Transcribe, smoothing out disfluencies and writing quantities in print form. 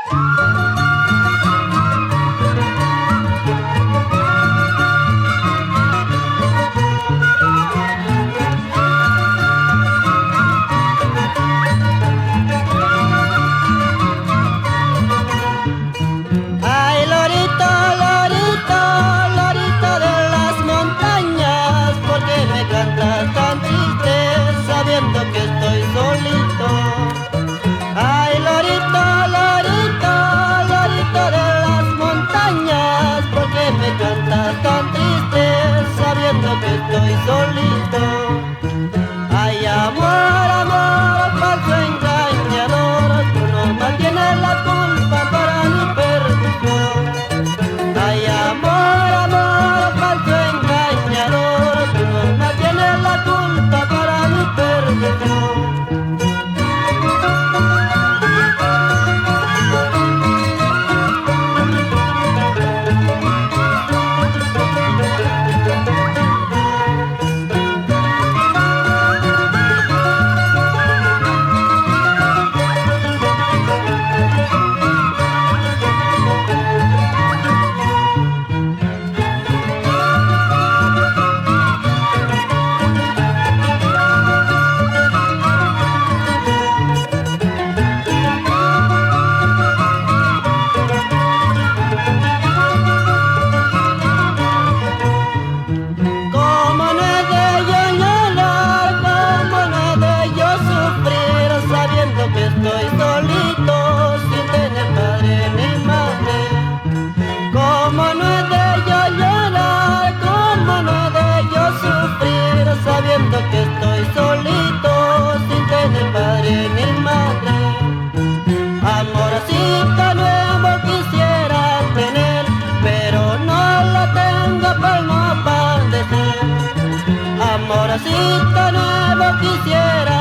Ay, lorito, lorito, lorito de las montañas, ¿por qué me cantas tan triste sabiendo que estoy solito? Ay, lorito, lorito, lorito de las montañas, ¿por qué me cantas tan triste sabiendo que estoy solito? Ay, amor, amor, falso engañador, tú no tienes la culpa para mi perdición. Ay, amor, amor, falso engañador, tú no tienes la culpa para mi perdición. ¿Cómo no he de yo llorar? ¿Cómo no he de yo sufrir sabiendo que estoy solito sin tener padre ni madre? ¿Cómo no he de yo llorar? ¿Cómo no he de yo sufrir sabiendo que estoy solito sin tener padre ni madre? Amorcito nuevo quisiera tener, pero no lo tengo por no padecer. Amorcito nuevo quisiera